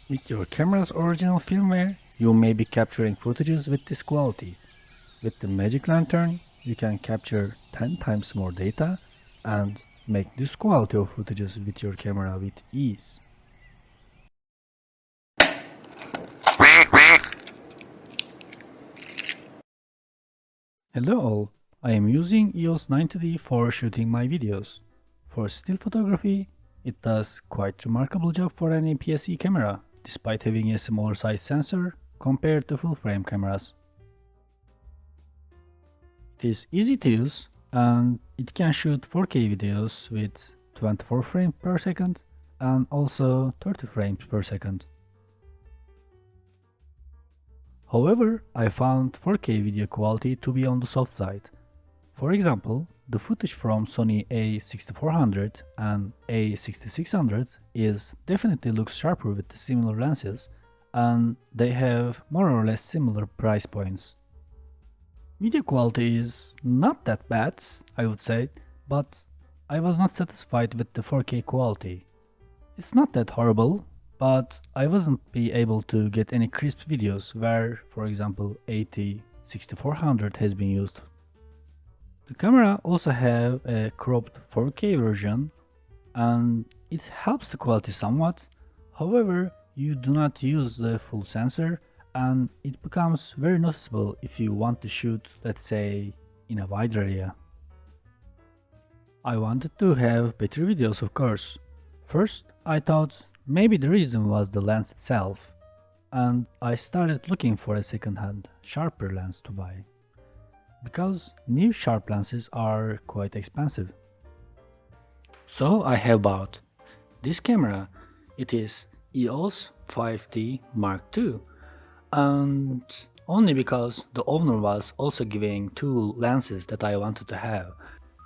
With your camera's original firmware, you may be capturing footages with this quality. With the Magic Lantern, you can capture 10 times more data and make this quality of footages with your camera with ease. Hello all, I am using EOS 90D for shooting my videos. For still photography, it does quite remarkable job for an APS-C camera, despite having a smaller size sensor compared to full-frame cameras. It is easy to use and it can shoot 4K videos with 24 frames per second and also 30 frames per second. However, I found 4K video quality to be on the soft side. For example, the footage from Sony a6400 and a6600 definitely looks sharper with the similar lenses, and they have more or less similar price points. Video quality is not that bad, I would say, but I was not satisfied with the 4K quality. It's not that horrible, but I wasn't be able to get any crisp videos where, for example, 6400 has been used. The camera also have a cropped 4K version and it helps the quality somewhat. However, you do not use the full sensor and it becomes very noticeable if you want to shoot, let's say, in a wide area. I wanted to have better videos, of course. First, I thought maybe the reason was the lens itself, and I started looking for a second-hand, sharper lens to buy, because new sharp lenses are quite expensive. So I have bought this camera. It is EOS 5D Mark II, and only because the owner was also giving two lenses that I wanted to have.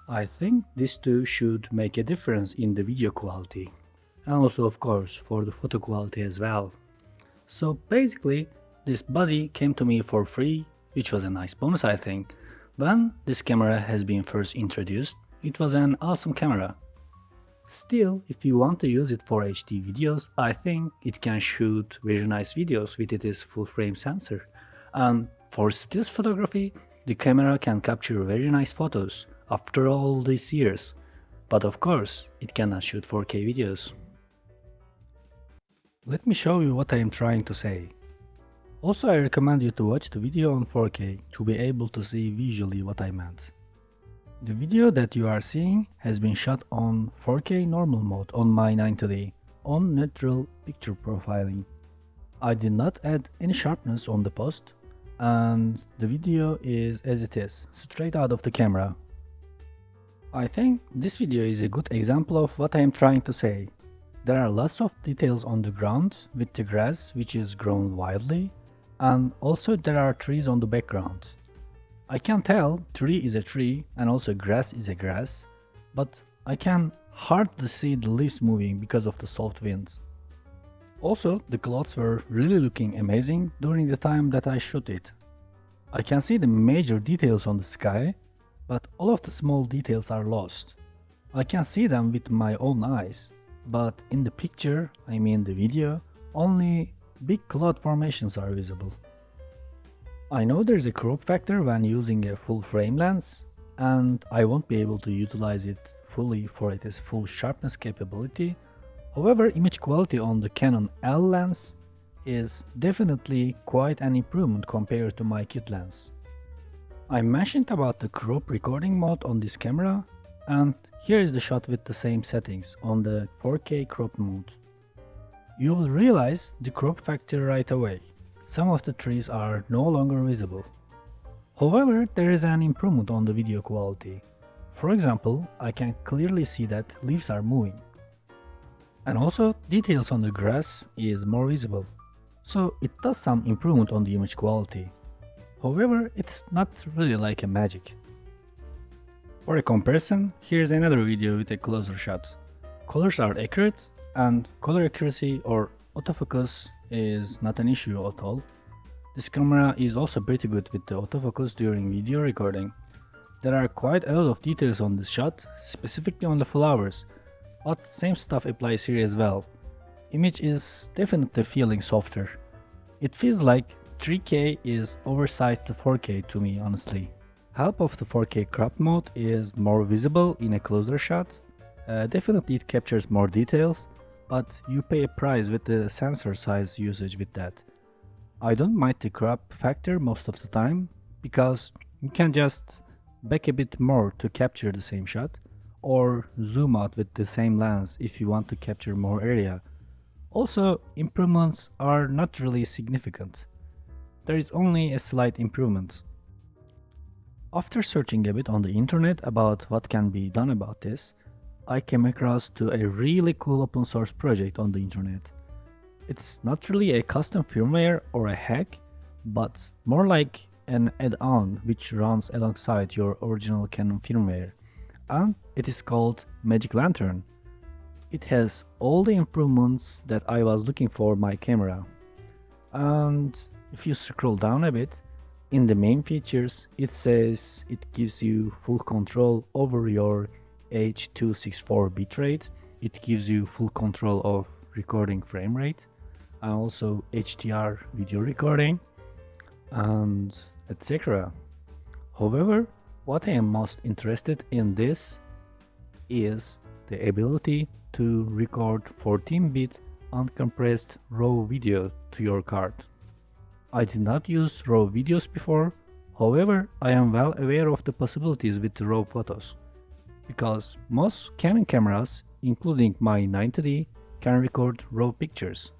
I think these two should make a difference in the video quality, and also of course for the photo quality as well. So basically this body came to me for free, which was a nice bonus I think. When this camera has been first introduced, it was an awesome camera. Still, if you want to use it for HD videos, I think it can shoot very nice videos with its full frame sensor. And for stills photography, the camera can capture very nice photos after all these years. But of course, it cannot shoot 4K videos. Let me show you what I am trying to say. Also, I recommend you to watch the video on 4K to be able to see visually what I meant. The video that you are seeing has been shot on 4K normal mode on my 90D on neutral picture profiling. I did not add any sharpness on the post, and the video is as it is, straight out of the camera. I think this video is a good example of what I am trying to say. There are lots of details on the ground with the grass which is grown wildly, and also there are trees on the background. I can tell tree is a tree and also grass is a grass, but I can hardly see the leaves moving because of the soft wind. Also, the clouds were really looking amazing during the time that I shot it. I can see the major details on the sky, but all of the small details are lost. I can see them with my own eyes, but in the picture, I mean the video, only big cloud formations are visible. I know there's a crop factor when using a full frame lens, and I won't be able to utilize it fully for its full sharpness capability. However, image quality on the Canon L lens is definitely quite an improvement compared to my kit lens. I mentioned about the crop recording mode on this camera, and here is the shot with the same settings on the 4K crop mode. You will realize the crop factor right away. Some of the trees are no longer visible. However, there is an improvement on the video quality. For example, I can clearly see that leaves are moving. And also, details on the grass is more visible. So it does some improvement on the image quality. However, it's not really like a magic. For a comparison, here's another video with a closer shot. Colors are accurate, and color accuracy or autofocus is not an issue at all. This camera is also pretty good with the autofocus during video recording. There are quite a lot of details on this shot, specifically on the flowers, but same stuff applies here as well. image is definitely feeling softer. It feels like 3K is oversized to 4K to me, honestly. Help of the 4K crop mode is more visible in a closer shot. Definitely it captures more details, but you pay a price with the sensor size usage with that. I don't mind the crop factor most of the time, because you can just back a bit more to capture the same shot, or zoom out with the same lens if you want to capture more area. Also, improvements are not really significant. There is only a slight improvement. After searching a bit on the internet about what can be done about this, I came across to a really cool open source project on the internet. It's not really a custom firmware or a hack, but more like an add-on which runs alongside your original Canon firmware, and it is called Magic Lantern. It has all the improvements that I was looking for my camera. And if you scroll down a bit, in the main features, it says it gives you full control over your H.264 bitrate. It gives you full control of recording frame rate, and also HDR video recording, and etc. However, what I am most interested in this is the ability to record 14-bit uncompressed RAW video to your card. I did not use RAW videos before, however, I am well aware of the possibilities with RAW photos, because most Canon cameras, including my 90D, can record RAW pictures,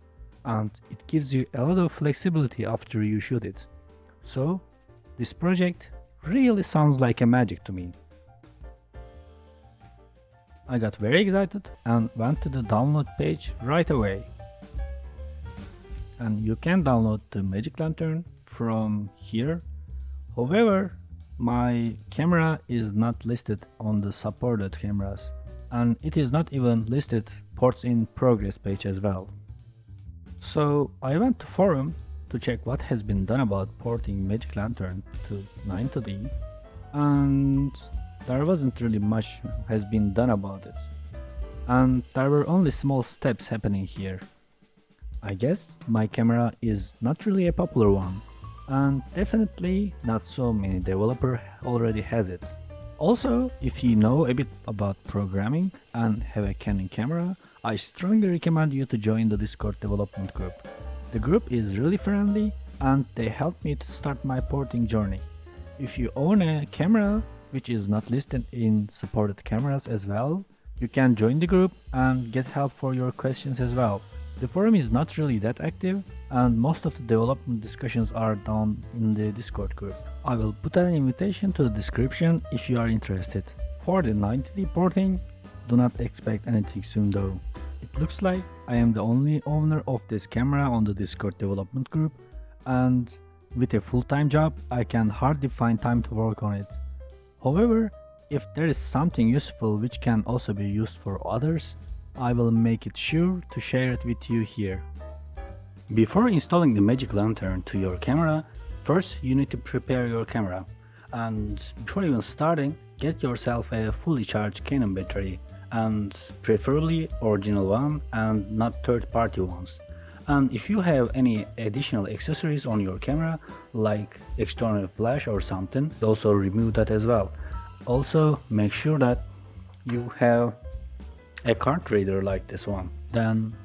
and it gives you a lot of flexibility after you shoot it. So, this project really sounds like a magic to me. I got very excited and went to the download page right away. And you can download the Magic Lantern from here. However, my camera is not listed on the supported cameras, and it is not even listed ports in progress page as well. So I went to forum to check what has been done about porting Magic Lantern to 90D, and there wasn't really much has been done about it, and there were only small steps happening here. I guess my camera is not really a popular one, and definitely not so many developer already has it. Also, if you know a bit about programming and have a Canon camera, I strongly recommend you to join the Discord development group. The group is really friendly and they helped me to start my porting journey. If you own a camera which is not listed in supported cameras as well, you can join the group and get help for your questions as well. The forum is not really that active, and most of the development discussions are done in the Discord group. I will put an invitation to the description if you are interested. For the 90D porting, do not expect anything soon though. It looks like I am the only owner of this camera on the Discord development group, and with a full-time job I can hardly find time to work on it. However, if there is something useful which can also be used for others, I will make it sure to share it with you here. Before installing the Magic Lantern to your camera, first you need to prepare your camera. And before even starting, get yourself a fully charged Canon battery, and preferably original one and not third-party ones. And if you have any additional accessories on your camera, like external flash or something, also remove that as well. Also, make sure that you have a card reader like this one. Then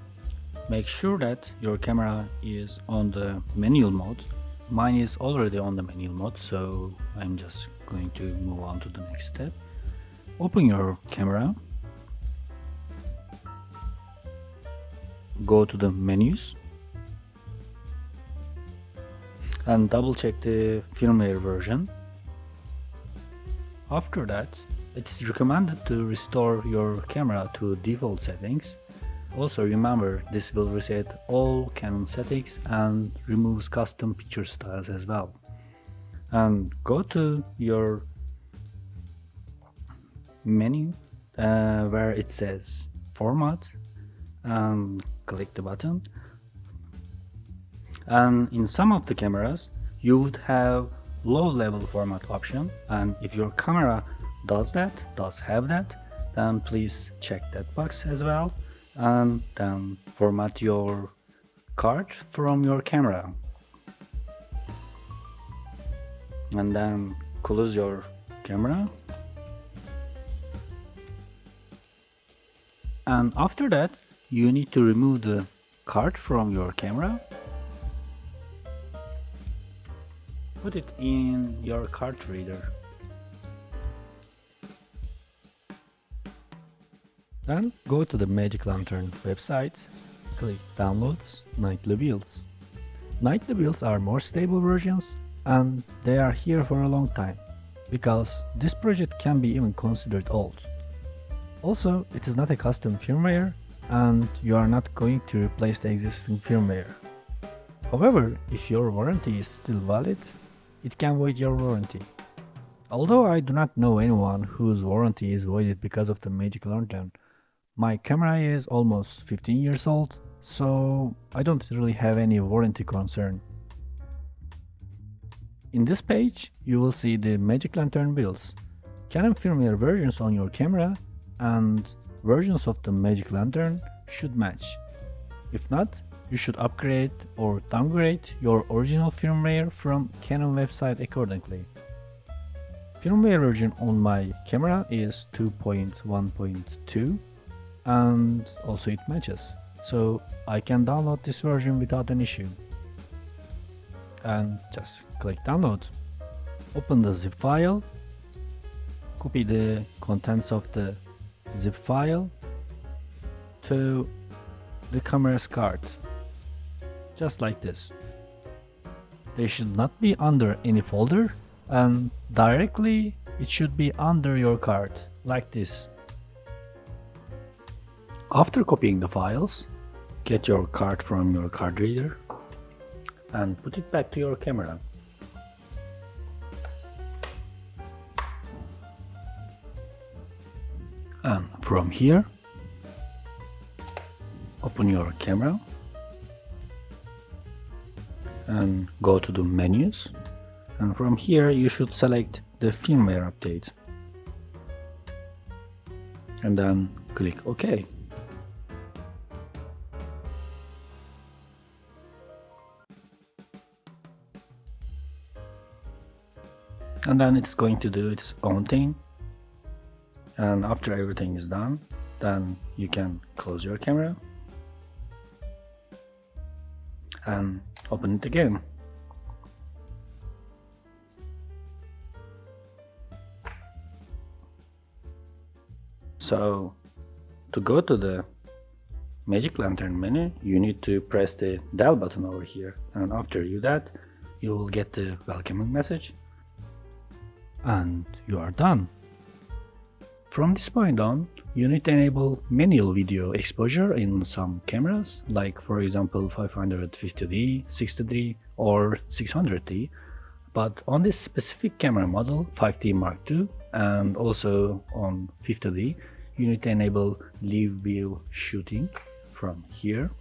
make sure that your camera is on the manual mode. Mine is already on the manual mode, so I'm just going to move on to the next step. Open your camera, go to the menus, and double check the firmware version. After that, it's recommended to restore your camera to default settings. Also remember, this will reset all Canon settings and removes custom picture styles as well. And go to your menu where it says format and click the button. And in some of the cameras you would have low level format option, and if your camera does have that, then please check that box as well. and then format your card from your camera, and then close your camera, and after that you need to remove the card from your camera, put it in your card reader, then go to the Magic Lantern website, click Downloads Nightly Builds. Nightly Builds are more stable versions and they are here for a long time, because this project can be even considered old. Also, it is not a custom firmware and you are not going to replace the existing firmware. However, if your warranty is still valid, it can void your warranty. Although I do not know anyone whose warranty is voided because of the Magic Lantern, my camera is almost 15 years old, so I don't really have any warranty concern. In this page, you will see the Magic Lantern builds, Canon firmware versions on your camera, and versions of the Magic Lantern should match. If not, you should upgrade or downgrade your original firmware from Canon website accordingly. Firmware version on my camera is 2.1.2 and also it matches, so I can download this version without an issue. And just click download, open the zip file, copy the contents of the zip file to the camera's card, just like this. They should not be under any folder, and directly it should be under your card, like this. After copying the files, get your card from your card reader and put it back to your camera. And from here, open your camera and go to the menus, and from here you should select the firmware update and then click OK. And then it's going to do its own thing, and after everything is done, then you can close your camera and open it again. So to go to the Magic Lantern menu, you need to press the dial button over here, and after you do that, you will get the welcoming message and you are done. From this point on, you need to enable manual video exposure in some cameras, like for example 550D, 60D or 600D, but on this specific camera model 5D Mark II and also on 50D, you need to enable live view shooting from here.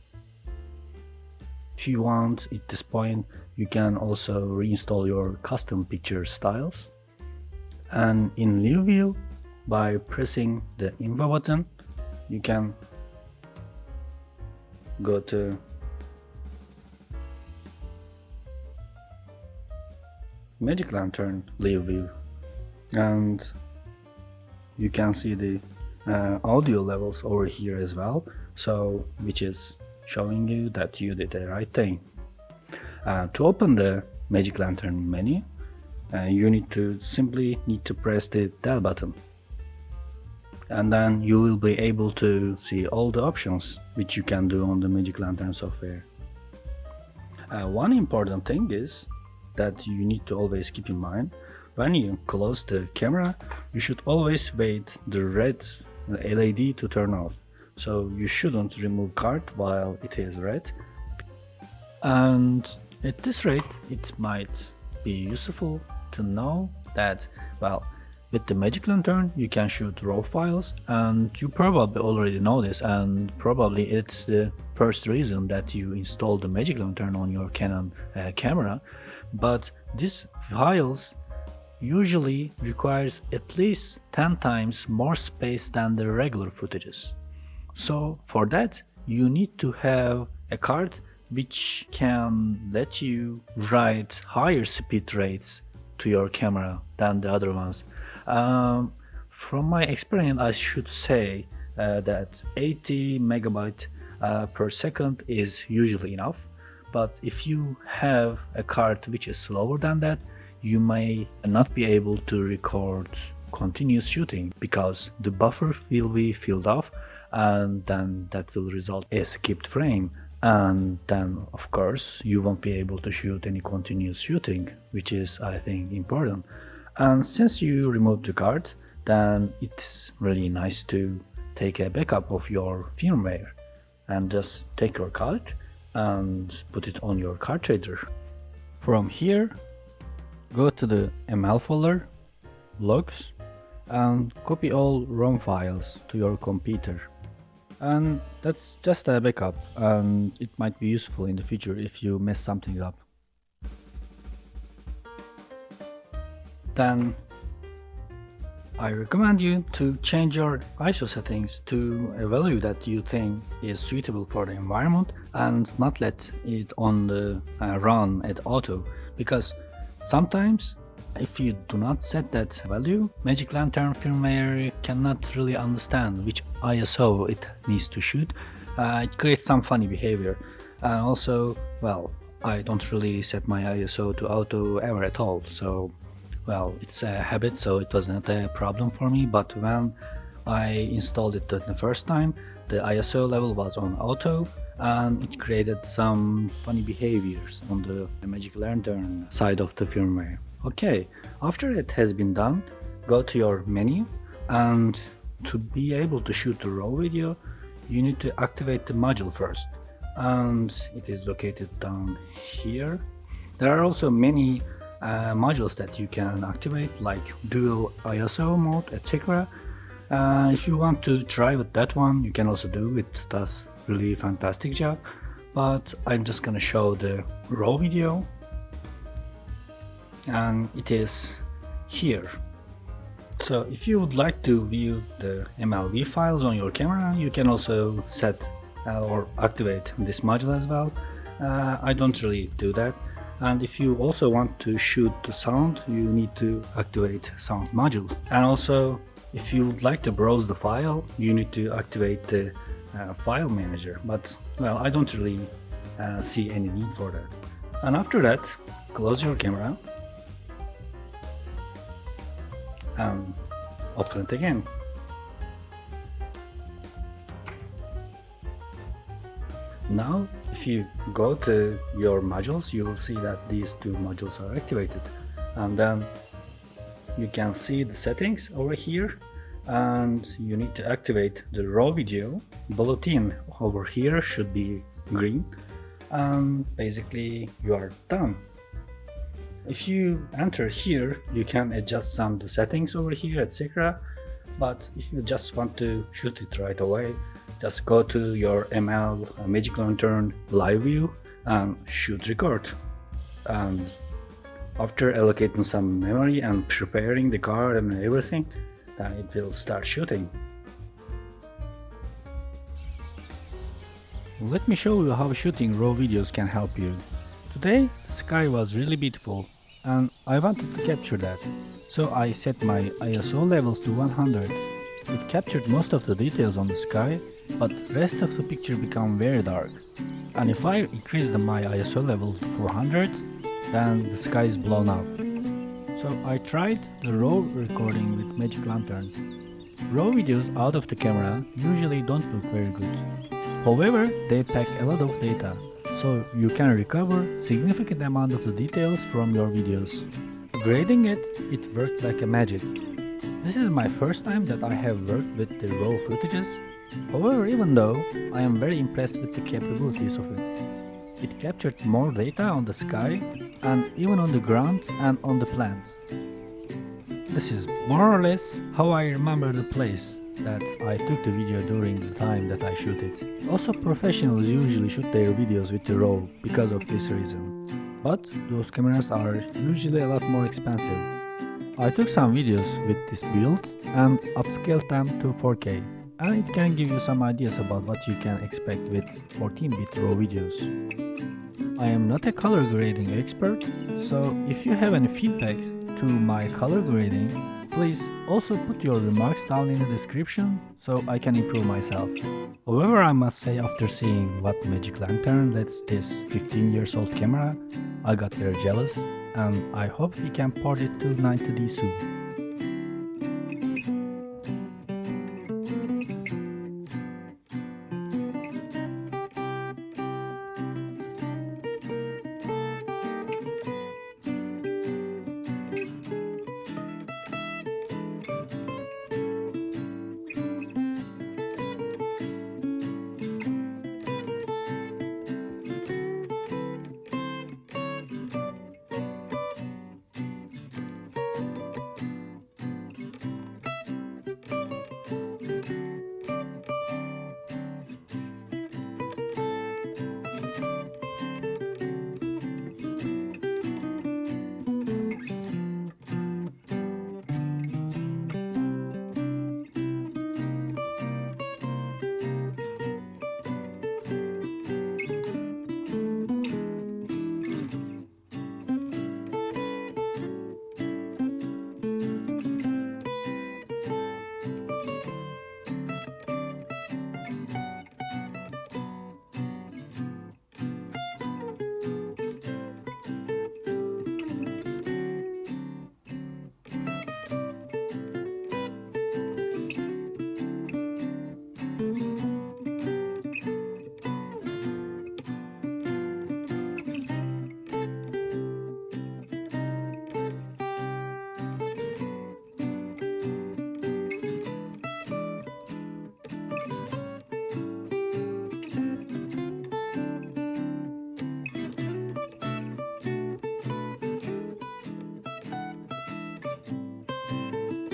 If you want at this point, you can also reinstall your custom picture styles. And in live view, by pressing the info button, you can go to Magic Lantern live view, and you can see the audio levels over here as well, so which is showing you that you did the right thing. To open the Magic Lantern menu, you simply need to press the dial button, and then you will be able to see all the options which you can do on the Magic Lantern software. One important thing is that you need to always keep in mind: when you close the camera, you should always wait the red LED to turn off, so you shouldn't remove card while it is red. And at this rate, it might be useful to know that, well, with the Magic Lantern you can shoot RAW files, and you probably already know this, and probably it's the first reason that you installed the Magic Lantern on your Canon camera. But these files usually requires at least 10 times more space than the regular footages. So for that, you need to have a card which can let you write higher speed rates to your camera than the other ones. From my experience, I should say that 80 megabyte per second is usually enough. But if you have a card which is slower than that, you may not be able to record continuous shooting because the buffer will be filled up, and then that will result in a skipped frame, and then of course you won't be able to shoot any continuous shooting, which is, I think, important. And since you removed the card, then it's really nice to take a backup of your firmware and just take your card and put it on your card reader. From here, go to the ML folder, logs, and copy all ROM files to your computer. And that's just a backup, and it might be useful in the future if you mess something up. Then I recommend you to change your ISO settings to a value that you think is suitable for the environment and not let it on the run at auto, because sometimes if you do not set that value, Magic Lantern firmware cannot really understand which ISO it needs to shoot. It creates some funny behavior. And also, well, I don't really set my ISO to auto ever at all, so well, it's a habit, so it was not a problem for me. But when I installed it the first time, the ISO level was on auto, and it created some funny behaviors on the Magic Lantern side of the firmware. Okay, after it has been done, go to your menu, and to be able to shoot the raw video, you need to activate the module first, and it is located down here. There are also many modules that you can activate, like dual ISO mode, etc. If you want to try with that one, you can also do it. It does really fantastic job, but I'm just gonna show the raw video, and it is here. So if you would like to view the MLV files on your camera, you can also set or activate this module as well. I don't really do that. And if you also want to shoot the sound, you need to activate sound module. And also, if you would like to browse the file, you need to activate the file manager. But well, I don't really see any need for that. And after that, close your camera and open it again. Now, if you go to your modules, you will see that these two modules are activated, and then you can see the settings over here, and you need to activate the raw video. Bulletin over here should be green, and basically you are done. If you enter here, you can adjust some of the settings over here, etc. But if you just want to shoot it right away, just go to your ML Magic Lantern live view and shoot record. And after allocating some memory and preparing the card and everything, then it will start shooting. Let me show you how shooting raw videos can help you. Today the sky was really beautiful and I wanted to capture that. So I set my ISO levels to 100. It captured most of the details on the sky, but rest of the picture became very dark. And if I increase my ISO level to 400, then the sky is blown up. So I tried the raw recording with Magic Lantern. Raw videos out of the camera usually don't look very good. However, they pack a lot of data, so you can recover significant amount of the details from your videos. Grading it worked like a magic. This is my first time that I have worked with the raw footages. However, even though I am very impressed with the capabilities of it. It captured more data on the sky and even on the ground and on the plants. This is more or less how I remember the place that I took the video during the time that I shoot it. Also, professionals usually shoot their videos with the RAW because of this reason. But those cameras are usually a lot more expensive. I took some videos with this build and upscaled them to 4K. and it can give you some ideas about what you can expect with 14-bit RAW videos. I am not a color grading expert, so if you have any feedback to my color grading, please also put your remarks down in the description so I can improve myself. However, I must say, after seeing what Magic Lantern lets this 15 years old camera, I got very jealous, and I hope we can port it to 90D soon.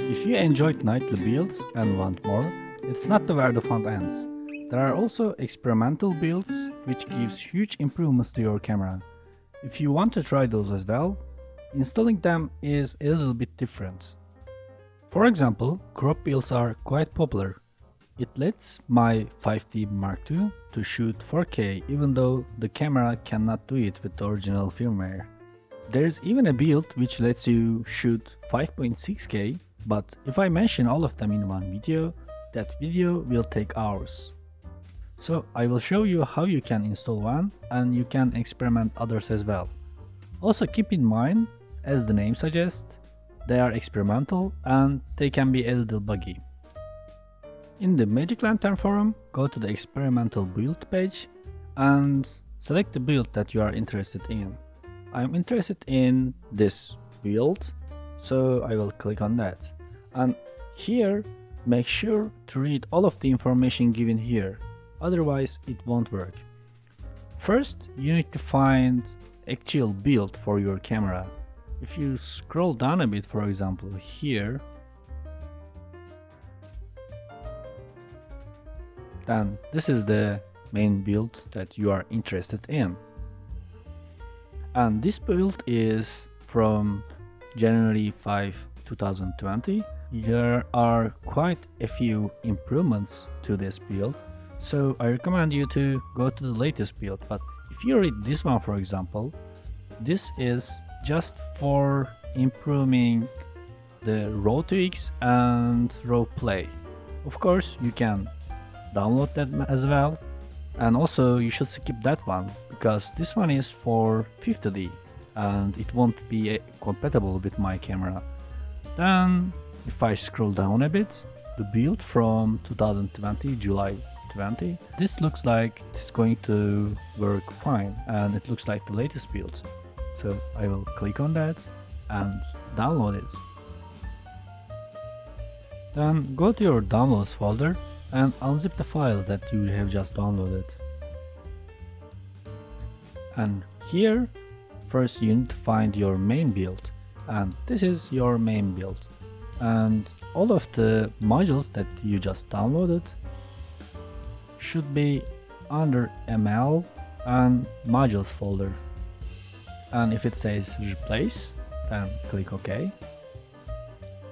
If you enjoyed nightly builds and want more, it's not where the fun ends. There are also experimental builds which gives huge improvements to your camera. If you want to try those as well, installing them is a little bit different. For example, crop builds are quite popular. It lets my 5D Mark II to shoot 4K even though the camera cannot do it with the original firmware. There's even a build which lets you shoot 5.6K, but if I mention all of them in one video, that video will take hours. So I will show you how you can install one and you can experiment others as well. Also keep in mind, as the name suggests, they are experimental and they can be a little buggy. In the Magic Lantern forum, go to the experimental build page and select the build that you are interested in. I'm interested in this build, so I will click on that. And here, make sure to read all of the information given here, otherwise it won't work. First, you need to find actual build for your camera. If you scroll down a bit, for example here, then this is the main build that you are interested in. And this build is from January 5, 2020. There are quite a few improvements to this build, so I recommend you to go to the latest build. But if you read this one, for example, this is just for improving the RAW 2x and RAW play. Of course, you can download that as well, and also you should skip that one because this one is for 50D and it won't be compatible with my camera. Then if I scroll down a bit, the build from 2020, July 20, this looks like it's going to work fine and it looks like the latest build. So I will click on that and download it. Then go to your downloads folder and unzip the files that you have just downloaded. And here, first you need to find your main build, and this is your main build. And all of the modules that you just downloaded should be under ML and modules folder. And if it says replace, then click OK.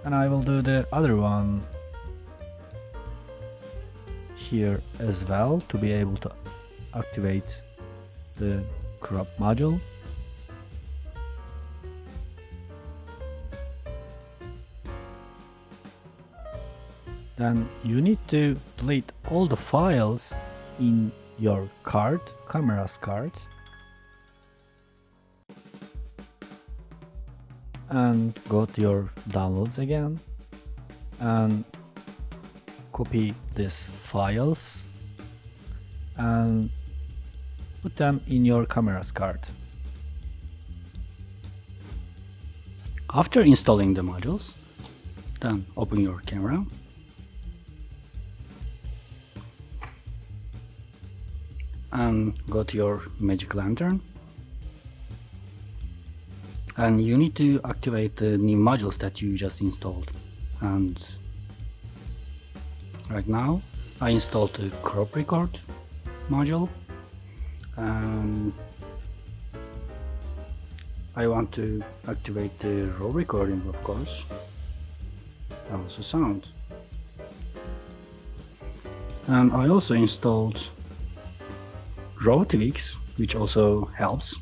And I will do the other one. here as well to be able to activate the crop module. Then you need to delete all the files in your card, camera's card, and go to your downloads again and copy these files and put them in your camera's card. After installing the modules, then open your camera and go to your magic lantern, and you need to activate the new modules that you just installed. And right now I installed the crop record module, and I want to activate the raw recording, of course, and also sound. And I also installed raw tweaks, which also helps.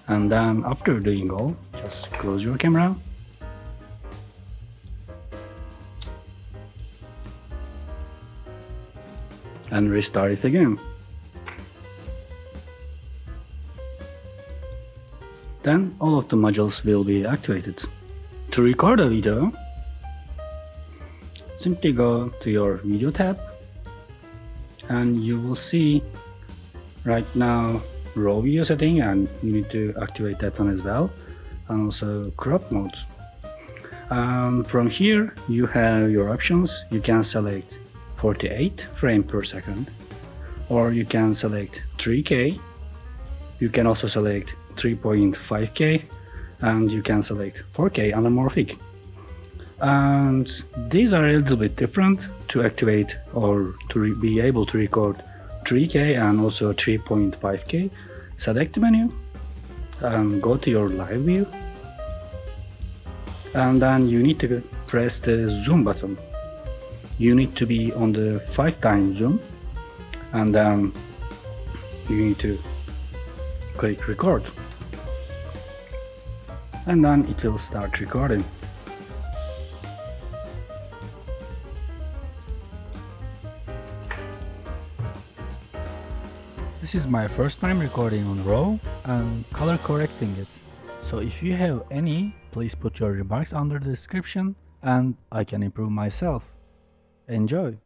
And then after doing all, just close your camera and restart it again. Then all of the modules will be activated. To record a video, simply go to your video tab and you will see right now raw video setting, and you need to activate that one as well, and also crop modes. From here you have your options. You can select 48 frames per second, or you can select 3K. You can also select 3.5K, and you can select 4K anamorphic. And these are a little bit different to activate or to be able to record 3K and also 3.5K. Select the menu and go to your live view, and then you need to press the zoom button. You need to be on the 5x zoom, and then you need to click record, and then it will start recording. This is my first time recording on RAW and color correcting it. So if you have any, please put your remarks under the description and I can improve myself. Enjoy!